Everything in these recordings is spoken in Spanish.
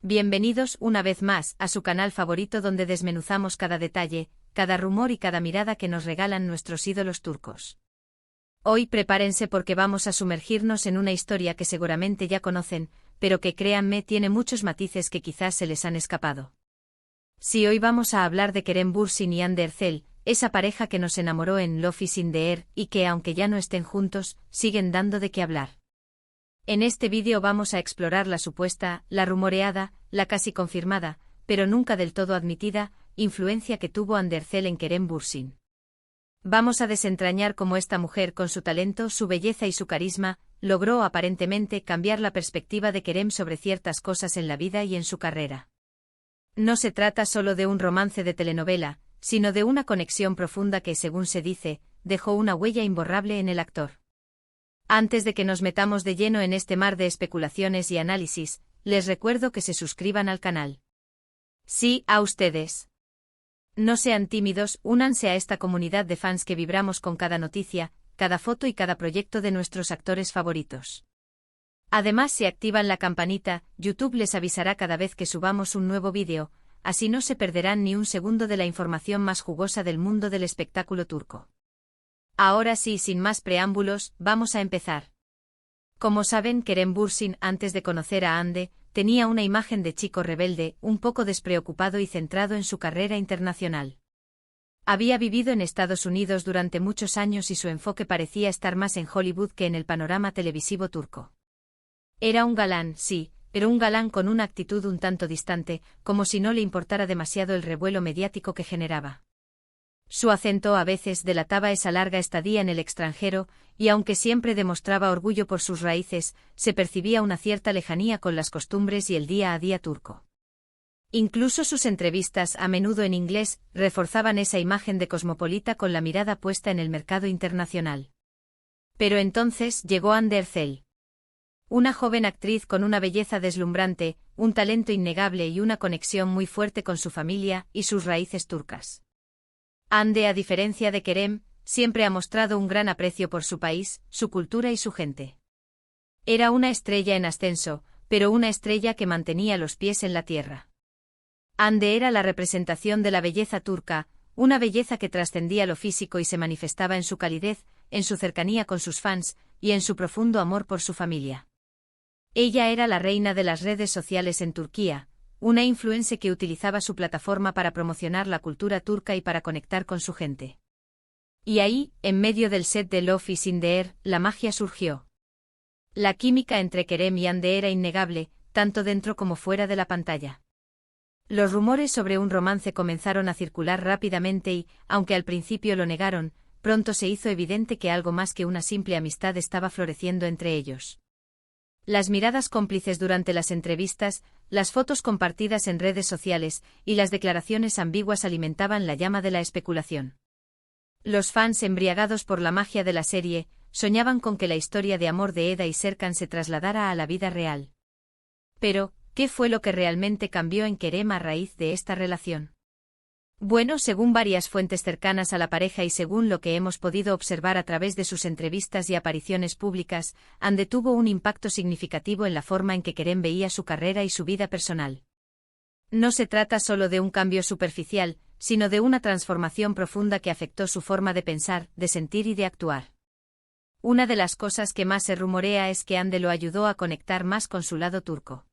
Bienvenidos una vez más a su canal favorito donde desmenuzamos cada detalle, cada rumor y cada mirada que nos regalan nuestros ídolos turcos. Hoy prepárense porque vamos a sumergirnos en una historia que seguramente ya conocen, pero que créanme tiene muchos matices que quizás se les han escapado. Sí, hoy vamos a hablar de Kerem Bürsin y Hande Erçel, esa pareja que nos enamoró en Love is in the Air y que aunque ya no estén juntos, siguen dando de qué hablar. En este vídeo vamos a explorar la supuesta, la rumoreada, la casi confirmada, pero nunca del todo admitida, influencia que tuvo Hande Erçel en Kerem Bürsin. Vamos a desentrañar cómo esta mujer con su talento, su belleza y su carisma, logró aparentemente cambiar la perspectiva de Kerem sobre ciertas cosas en la vida y en su carrera. No se trata solo de un romance de telenovela, sino de una conexión profunda que, según se dice, dejó una huella imborrable en el actor. Antes de que nos metamos de lleno en este mar de especulaciones y análisis, les recuerdo que se suscriban al canal. Sí, a ustedes. No sean tímidos, únanse a esta comunidad de fans que vibramos con cada noticia, cada foto y cada proyecto de nuestros actores favoritos. Además, si activan la campanita, YouTube les avisará cada vez que subamos un nuevo vídeo, así no se perderán ni un segundo de la información más jugosa del mundo del espectáculo turco. Ahora sí, sin más preámbulos, vamos a empezar. Como saben, Kerem Bürsin, antes de conocer a Hande, tenía una imagen de chico rebelde, un poco despreocupado y centrado en su carrera internacional. Había vivido en Estados Unidos durante muchos años y su enfoque parecía estar más en Hollywood que en el panorama televisivo turco. Era un galán, sí, pero un galán con una actitud un tanto distante, como si no le importara demasiado el revuelo mediático que generaba. Su acento a veces delataba esa larga estadía en el extranjero, y aunque siempre demostraba orgullo por sus raíces, se percibía una cierta lejanía con las costumbres y el día a día turco. Incluso sus entrevistas, a menudo en inglés, reforzaban esa imagen de cosmopolita con la mirada puesta en el mercado internacional. Pero entonces llegó Hande Erçel. Una joven actriz con una belleza deslumbrante, un talento innegable y una conexión muy fuerte con su familia y sus raíces turcas. Hande, a diferencia de Kerem, siempre ha mostrado un gran aprecio por su país, su cultura y su gente. Era una estrella en ascenso, pero una estrella que mantenía los pies en la tierra. Hande era la representación de la belleza turca, una belleza que trascendía lo físico y se manifestaba en su calidez, en su cercanía con sus fans, y en su profundo amor por su familia. Ella era la reina de las redes sociales en Turquía, una influencer que utilizaba su plataforma para promocionar la cultura turca y para conectar con su gente. Y ahí, en medio del set de Love is in the Air, la magia surgió. La química entre Kerem y Hande era innegable, tanto dentro como fuera de la pantalla. Los rumores sobre un romance comenzaron a circular rápidamente y, aunque al principio lo negaron, pronto se hizo evidente que algo más que una simple amistad estaba floreciendo entre ellos. Las miradas cómplices durante las entrevistas, las fotos compartidas en redes sociales y las declaraciones ambiguas alimentaban la llama de la especulación. Los fans, embriagados por la magia de la serie, soñaban con que la historia de amor de Eda y Serkan se trasladara a la vida real. Pero, ¿qué fue lo que realmente cambió en Kerem a raíz de esta relación? Bueno, según varias fuentes cercanas a la pareja y según lo que hemos podido observar a través de sus entrevistas y apariciones públicas, Hande tuvo un impacto significativo en la forma en que Kerem veía su carrera y su vida personal. No se trata solo de un cambio superficial, sino de una transformación profunda que afectó su forma de pensar, de sentir y de actuar. Una de las cosas que más se rumorea es que Hande lo ayudó a conectar más con su lado turco.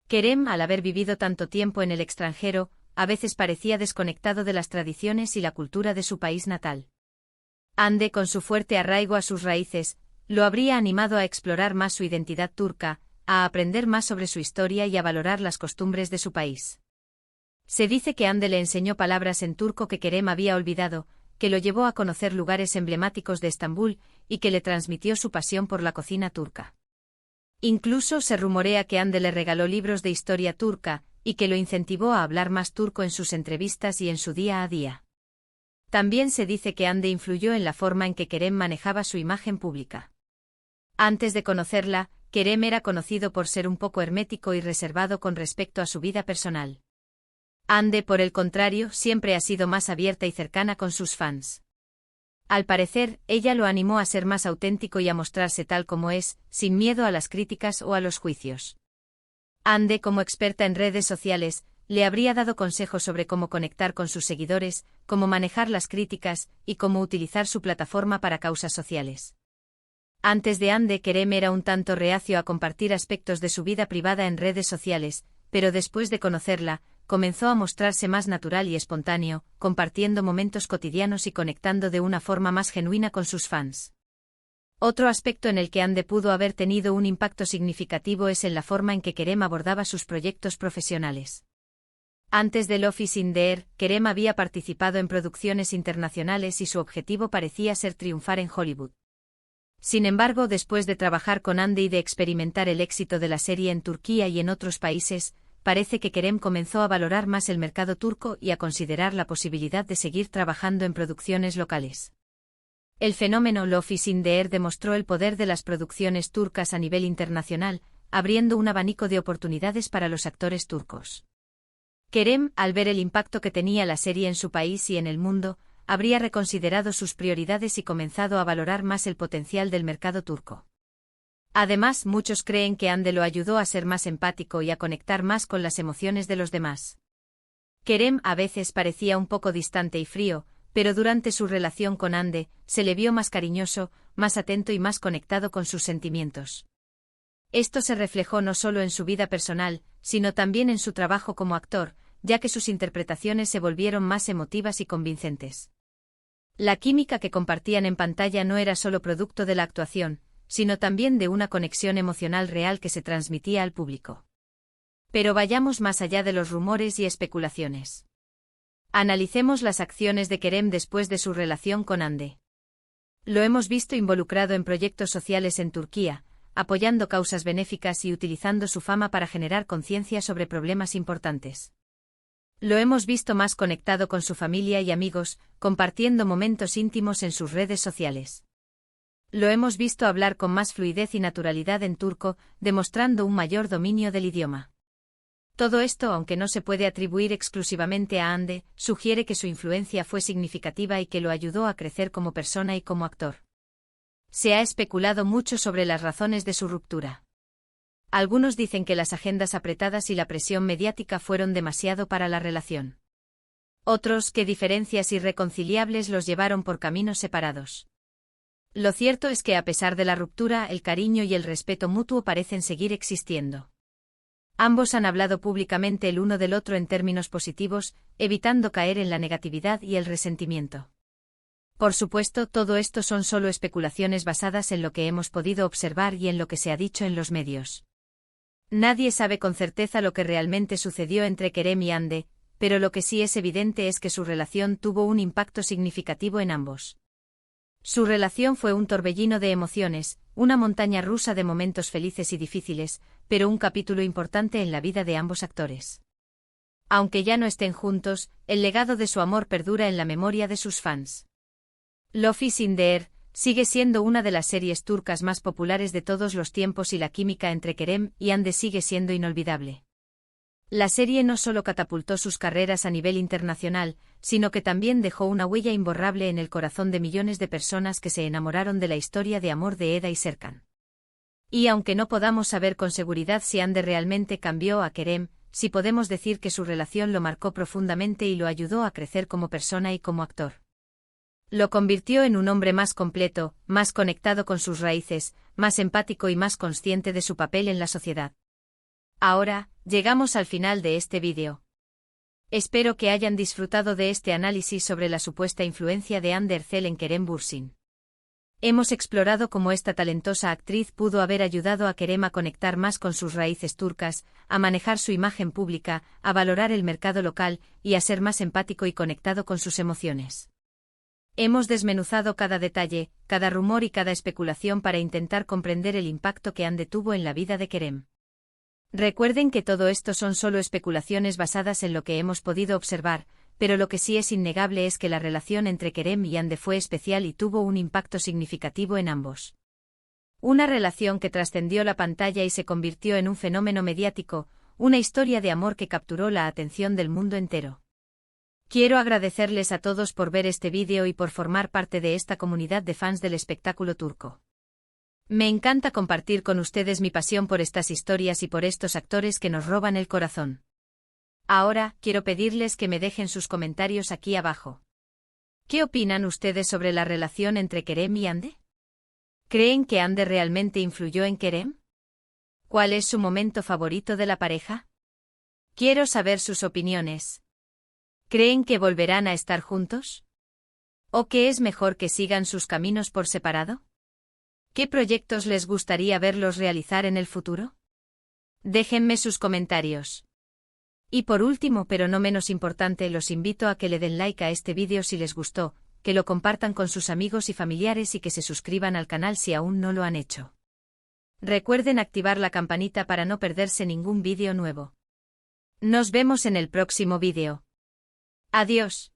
Kerem, al haber vivido tanto tiempo en el extranjero, a veces parecía desconectado de las tradiciones y la cultura de su país natal. Hande, con su fuerte arraigo a sus raíces, lo habría animado a explorar más su identidad turca, a aprender más sobre su historia y a valorar las costumbres de su país. Se dice que Hande le enseñó palabras en turco que Kerem había olvidado, que lo llevó a conocer lugares emblemáticos de Estambul y que le transmitió su pasión por la cocina turca. Incluso se rumorea que Hande le regaló libros de historia turca, y que lo incentivó a hablar más turco en sus entrevistas y en su día a día. También se dice que Hande influyó en la forma en que Kerem manejaba su imagen pública. Antes de conocerla, Kerem era conocido por ser un poco hermético y reservado con respecto a su vida personal. Hande, por el contrario, siempre ha sido más abierta y cercana con sus fans. Al parecer, ella lo animó a ser más auténtico y a mostrarse tal como es, sin miedo a las críticas o a los juicios. Hande, como experta en redes sociales, le habría dado consejos sobre cómo conectar con sus seguidores, cómo manejar las críticas y cómo utilizar su plataforma para causas sociales. Antes de Hande, Kerem era un tanto reacio a compartir aspectos de su vida privada en redes sociales, pero después de conocerla, comenzó a mostrarse más natural y espontáneo, compartiendo momentos cotidianos y conectando de una forma más genuina con sus fans. Otro aspecto en el que Hande pudo haber tenido un impacto significativo es en la forma en que Kerem abordaba sus proyectos profesionales. Antes de Love is in the Air, Kerem había participado en producciones internacionales y su objetivo parecía ser triunfar en Hollywood. Sin embargo, después de trabajar con Hande y de experimentar el éxito de la serie en Turquía y en otros países, parece que Kerem comenzó a valorar más el mercado turco y a considerar la posibilidad de seguir trabajando en producciones locales. El fenómeno Love is in the Air demostró el poder de las producciones turcas a nivel internacional, abriendo un abanico de oportunidades para los actores turcos. Kerem, al ver el impacto que tenía la serie en su país y en el mundo, habría reconsiderado sus prioridades y comenzado a valorar más el potencial del mercado turco. Además, muchos creen que Hande lo ayudó a ser más empático y a conectar más con las emociones de los demás. Kerem a veces parecía un poco distante y frío, pero durante su relación con Hande, se le vio más cariñoso, más atento y más conectado con sus sentimientos. Esto se reflejó no solo en su vida personal, sino también en su trabajo como actor, ya que sus interpretaciones se volvieron más emotivas y convincentes. La química que compartían en pantalla no era solo producto de la actuación, sino también de una conexión emocional real que se transmitía al público. Pero vayamos más allá de los rumores y especulaciones. Analicemos las acciones de Kerem después de su relación con Hande. Lo hemos visto involucrado en proyectos sociales en Turquía, apoyando causas benéficas y utilizando su fama para generar conciencia sobre problemas importantes. Lo hemos visto más conectado con su familia y amigos, compartiendo momentos íntimos en sus redes sociales. Lo hemos visto hablar con más fluidez y naturalidad en turco, demostrando un mayor dominio del idioma. Todo esto, aunque no se puede atribuir exclusivamente a Hande, sugiere que su influencia fue significativa y que lo ayudó a crecer como persona y como actor. Se ha especulado mucho sobre las razones de su ruptura. Algunos dicen que las agendas apretadas y la presión mediática fueron demasiado para la relación. Otros que diferencias irreconciliables los llevaron por caminos separados. Lo cierto es que a pesar de la ruptura, el cariño y el respeto mutuo parecen seguir existiendo. Ambos han hablado públicamente el uno del otro en términos positivos, evitando caer en la negatividad y el resentimiento. Por supuesto, todo esto son solo especulaciones basadas en lo que hemos podido observar y en lo que se ha dicho en los medios. Nadie sabe con certeza lo que realmente sucedió entre Kerem y Hande, pero lo que sí es evidente es que su relación tuvo un impacto significativo en ambos. Su relación fue un torbellino de emociones, una montaña rusa de momentos felices y difíciles, pero un capítulo importante en la vida de ambos actores. Aunque ya no estén juntos, el legado de su amor perdura en la memoria de sus fans. Love is in the Air sigue siendo una de las series turcas más populares de todos los tiempos y la química entre Kerem y Hande sigue siendo inolvidable. La serie no solo catapultó sus carreras a nivel internacional, sino que también dejó una huella imborrable en el corazón de millones de personas que se enamoraron de la historia de amor de Eda y Serkan. Y aunque no podamos saber con seguridad si Hande realmente cambió a Kerem, sí podemos decir que su relación lo marcó profundamente y lo ayudó a crecer como persona y como actor. Lo convirtió en un hombre más completo, más conectado con sus raíces, más empático y más consciente de su papel en la sociedad. Ahora, llegamos al final de este vídeo. Espero que hayan disfrutado de este análisis sobre la supuesta influencia de Hande Erçel en Kerem Bürsin. Hemos explorado cómo esta talentosa actriz pudo haber ayudado a Kerem a conectar más con sus raíces turcas, a manejar su imagen pública, a valorar el mercado local y a ser más empático y conectado con sus emociones. Hemos desmenuzado cada detalle, cada rumor y cada especulación para intentar comprender el impacto que Hande tuvo en la vida de Kerem. Recuerden que todo esto son solo especulaciones basadas en lo que hemos podido observar, pero lo que sí es innegable es que la relación entre Kerem y Hande fue especial y tuvo un impacto significativo en ambos. Una relación que trascendió la pantalla y se convirtió en un fenómeno mediático, una historia de amor que capturó la atención del mundo entero. Quiero agradecerles a todos por ver este vídeo y por formar parte de esta comunidad de fans del espectáculo turco. Me encanta compartir con ustedes mi pasión por estas historias y por estos actores que nos roban el corazón. Ahora, quiero pedirles que me dejen sus comentarios aquí abajo. ¿Qué opinan ustedes sobre la relación entre Kerem y Hande? ¿Creen que Hande realmente influyó en Kerem? ¿Cuál es su momento favorito de la pareja? Quiero saber sus opiniones. ¿Creen que volverán a estar juntos? ¿O que es mejor que sigan sus caminos por separado? ¿Qué proyectos les gustaría verlos realizar en el futuro? Déjenme sus comentarios. Y por último, pero no menos importante, los invito a que le den like a este vídeo si les gustó, que lo compartan con sus amigos y familiares y que se suscriban al canal si aún no lo han hecho. Recuerden activar la campanita para no perderse ningún vídeo nuevo. Nos vemos en el próximo vídeo. Adiós.